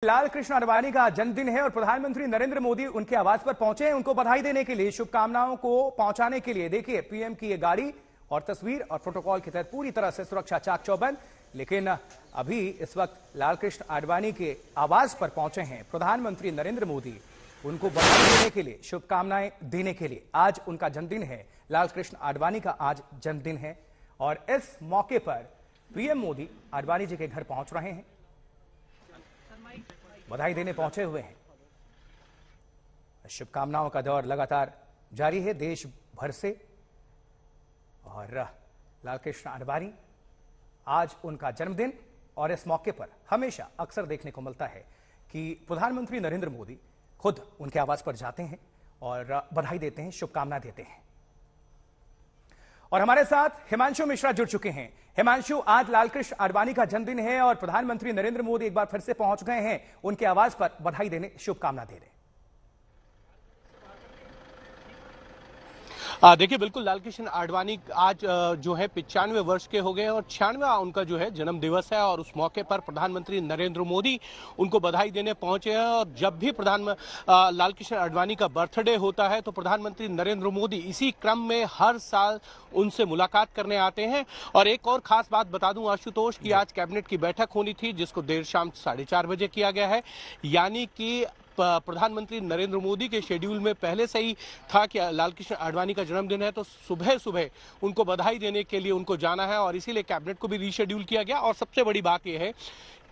लाल कृष्ण आडवाणी का जन्मदिन है और प्रधानमंत्री नरेंद्र मोदी उनके आवास पर पहुंचे हैं उनको बधाई देने के लिए, शुभकामनाओं को पहुंचाने के लिए। देखिए पीएम की ये गाड़ी और तस्वीर और प्रोटोकॉल के तहत पूरी तरह से सुरक्षा चाक चौबंद। लेकिन अभी इस वक्त लाल कृष्ण आडवाणी के आवास पर पहुंचे हैं प्रधानमंत्री नरेंद्र मोदी उनको बधाई देने के लिए, शुभकामनाएं देने के लिए। आज उनका जन्मदिन है, लाल कृष्ण आडवाणी का आज जन्मदिन है और इस मौके पर पीएम मोदी आडवाणी जी के घर पहुंच रहे हैं, बधाई देने पहुंचे हुए हैं। शुभकामनाओं का दौर लगातार जारी है देश भर से और लाल कृष्ण आडवाणी आज उनका जन्मदिन और इस मौके पर हमेशा अक्सर देखने को मिलता है कि प्रधानमंत्री नरेंद्र मोदी खुद उनके आवास पर जाते हैं और बधाई देते हैं, शुभकामना देते हैं। और हमारे साथ हिमांशु मिश्रा जुड़ चुके हैं। हिमांशु, आज लाल कृष्ण आडवाणी का जन्मदिन है और प्रधानमंत्री नरेंद्र मोदी एक बार फिर से पहुंच गए हैं उनके आवास पर बधाई देने, शुभकामना देने। देखिए बिल्कुल, लाल कृष्ण आडवाणी आज जो है 95 वर्ष के हो गए और 96वां उनका जो है जन्म दिवस है और उस मौके पर प्रधानमंत्री नरेंद्र मोदी उनको बधाई देने पहुंचे हैं। और जब भी लाल कृष्ण आडवाणी का बर्थडे होता है तो प्रधानमंत्री नरेंद्र मोदी इसी क्रम में हर साल उनसे मुलाकात करने आते हैं। और एक और खास बात बता दूं आशुतोष की आज कैबिनेट की बैठक होनी थी जिसको देर शाम 4:30 बजे किया गया है, यानी कि प्रधानमंत्री नरेंद्र मोदी के शेड्यूल में पहले से ही था कि लाल कृष्ण आडवाणी का जन्मदिन है तो सुबह सुबह उनको बधाई देने के लिए उनको जाना है और इसीलिए कैबिनेट को भी रीशेड्यूल किया गया। और सबसे बड़ी बात यह है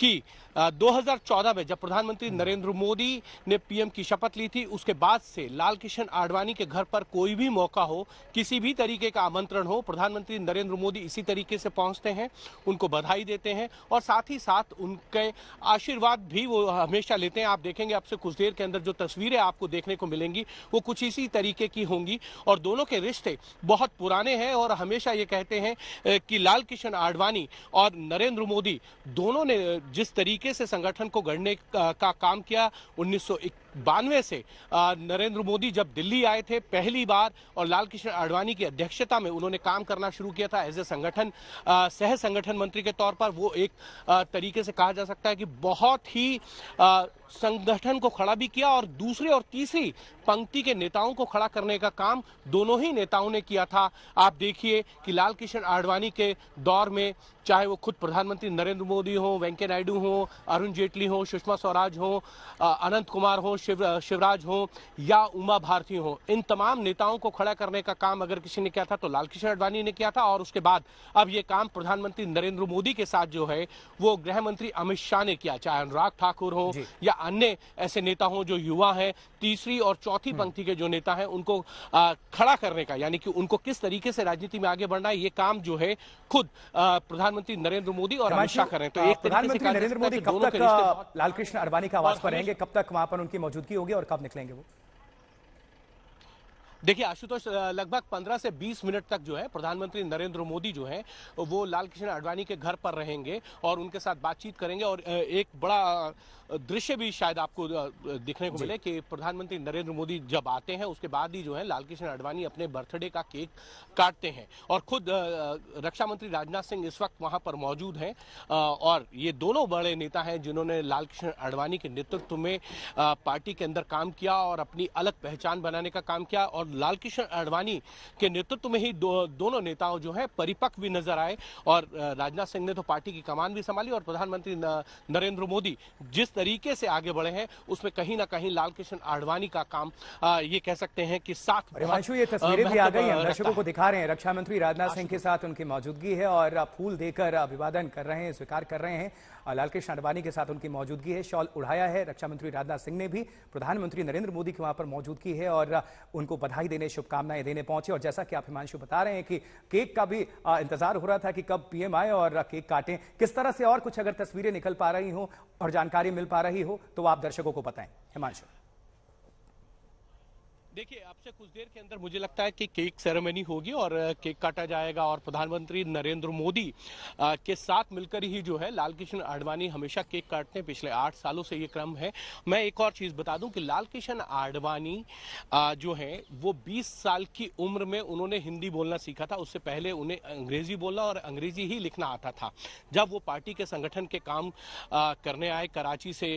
कि 2014 में जब प्रधानमंत्री नरेंद्र मोदी ने पीएम की शपथ ली थी उसके बाद से लाल कृष्ण आडवाणी के घर पर कोई भी मौका हो, किसी भी तरीके का आमंत्रण हो, प्रधानमंत्री नरेंद्र मोदी इसी तरीके से पहुंचते हैं, उनको बधाई देते हैं और साथ ही साथ उनके आशीर्वाद भी वो हमेशा लेते हैं। आप देखेंगे अब से कुछ देर के अंदर जो तस्वीरें आपको देखने को मिलेंगी वो कुछ इसी तरीके की होंगी। और दोनों के रिश्ते बहुत पुराने हैं और हमेशा ये कहते हैं कि लाल कृष्ण आडवाणी और नरेंद्र मोदी दोनों ने जिस तरीके से संगठन को गढ़ने का काम किया 1992 से नरेंद्र मोदी जब दिल्ली आए थे पहली बार और लाल कृष्ण आडवाणी की अध्यक्षता में उन्होंने काम करना शुरू किया था एज ए संगठन सह संगठन मंत्री के तौर पर। वो एक तरीके से कहा जा सकता है कि बहुत ही संगठन को खड़ा भी किया और दूसरी और तीसरी पंक्ति के नेताओं को खड़ा करने का काम दोनों ही नेताओं ने किया था। आप देखिए कि लाल कृष्ण आडवाणी के दौर में चाहे वो खुद प्रधानमंत्री नरेंद्र मोदी हो, वेंकैया नायडू हो, अरुण जेटली हो, सुषमा स्वराज हो, अनंत कुमार हो, शिवराज हो या उमा भारती हो, इन तमाम नेताओं को खड़ा करने का काम अगर किसी ने किया था तो लाल कृष्ण आडवाणी ने किया था। और उसके बाद अब ये काम प्रधानमंत्री नरेंद्र मोदी के साथ जो है वो गृह मंत्री अमित शाह ने किया, चाहे अनुराग ठाकुर हो या अन्य ऐसे नेता हो जो युवा हैं, तीसरी और चौथी पंक्ति के जो नेता हैं उनको खड़ा करने का, यानी कि उनको किस तरीके से राजनीति में आगे बढ़ना है, ये काम जो है खुद प्रधानमंत्री नरेंद्र मोदी और अमित शाह करें। तो एक प्रधानमंत्री नरेंद्र मोदी कब तक लाल कृष्ण आडवाणी का आवास पर रहेंगे, कब तक वहां पर उनकी मौजूदगी होगी और कब निकलेंगे वो? देखिए आशुतोष, लगभग 15 से 20 मिनट तक जो है प्रधानमंत्री नरेंद्र मोदी जो है वो लाल कृष्ण आडवाणी के घर पर रहेंगे और उनके साथ बातचीत करेंगे। और एक बड़ा दृश्य भी शायद आपको दिखने को मिले कि प्रधानमंत्री नरेंद्र मोदी जब आते हैं उसके बाद ही जो है लाल कृष्ण आडवाणी अपने बर्थडे का केक काटते हैं और खुद रक्षा मंत्री राजनाथ सिंह इस वक्त वहां पर मौजूद हैं। और ये दोनों बड़े नेता हैं जिन्होंने लाल कृष्ण आडवाणी के नेतृत्व में पार्टी के अंदर काम किया और अपनी अलग पहचान बनाने का काम किया। और लाल कृष्ण आडवाणी के नेतृत्व में ही दोनों नेताओं जो है परिपक्व भी नजर आए और राजनाथ सिंह ने तो पार्टी की कमान भी संभाली और प्रधानमंत्री नरेंद्र मोदी जिस तरीके से आगे बढ़े हैं उसमें कहीं ना कहीं लाल कृष्ण आडवाणी का काम ये कह सकते हैं कि साथ। हिमांशु, ये तस्वीरें भी आ गई हैं, दर्शकों को दिखा रहे हैं, रक्षा मंत्री राजनाथ सिंह के साथ उनकी मौजूदगी है और फूल देकर अभिवादन कर रहे हैं, स्वीकार कर रहे हैं। लाल कृष्ण आडवाणी के साथ उनकी मौजूदगी है, शॉल उड़ाया है रक्षा मंत्री राजनाथ सिंह ने भी। प्रधानमंत्री नरेंद्र मोदी की वहां पर मौजूदगी है और उनको बधाई देने, शुभकामनाएं देने पहुंचे। और जैसा कि आप हिमांशु बता रहे हैं कि केक का भी इंतजार हो रहा था कि कब पीएम आए और केक काटें, किस तरह से और कुछ अगर तस्वीरें निकल पा रही हो और जानकारी मिल पा रही हो तो आप दर्शकों को बताएं हिमांशु। देखिए, अब से कुछ देर के अंदर मुझे लगता है कि केक सेरेमनी होगी और केक काटा जाएगा और प्रधानमंत्री नरेंद्र मोदी के साथ मिलकर ही जो है लाल कृष्ण आडवाणी हमेशा केक काटते हैं। पिछले 8 सालों से ये क्रम है। मैं एक और चीज बता दूं कि लाल कृष्ण आडवाणी जो है वो 20 साल की उम्र में उन्होंने हिंदी बोलना सीखा था। उससे पहले उन्हें अंग्रेजी बोलना और अंग्रेजी ही लिखना आता था। जब वो पार्टी के संगठन के काम करने आए, कराची से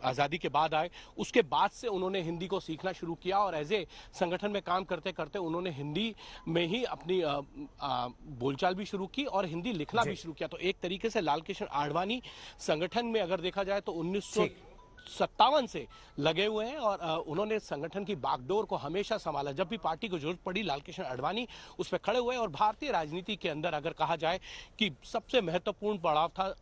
आजादी के बाद आए, उसके बाद से उन्होंने हिंदी को सीखना शुरू किया और एज ए संगठन में काम करते करते उन्होंने हिंदी में ही अपनी बोलचाल भी शुरू की और हिंदी लिखना भी शुरू किया। तो एक तरीके से लाल कृष्ण आडवाणी संगठन में अगर देखा जाए तो 1957 से लगे हुए हैं और उन्होंने संगठन की बागडोर को हमेशा संभाला। जब भी पार्टी को जरूरत पड़ी लाल कृष्ण आडवाणी उस पर खड़े हुए और भारतीय राजनीति के अंदर अगर कहा जाए कि सबसे महत्वपूर्ण पड़ाव था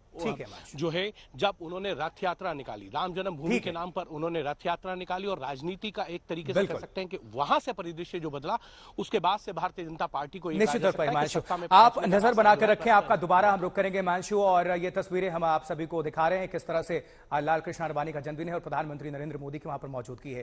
जो है जब उन्होंने रथ यात्रा निकाली, राम जन्मभूमि के नाम पर उन्होंने रथ यात्रा निकाली और राजनीति का एक तरीके से कह सकते हैं कि वहां से परिदृश्य जो बदला, उसके बाद से भारतीय जनता पार्टी को निश्चित तौर पर हिमांशु आप नजर बनाकर रखें। आपका दोबारा हम रुख करेंगे हिमांशु, और ये तस्वीरें हम आप सभी को दिखा रहे हैं किस तरह से लाल कृष्ण आडवाणी का जन्मदिन है और प्रधानमंत्री नरेंद्र मोदी की वहां पर मौजूदगी है।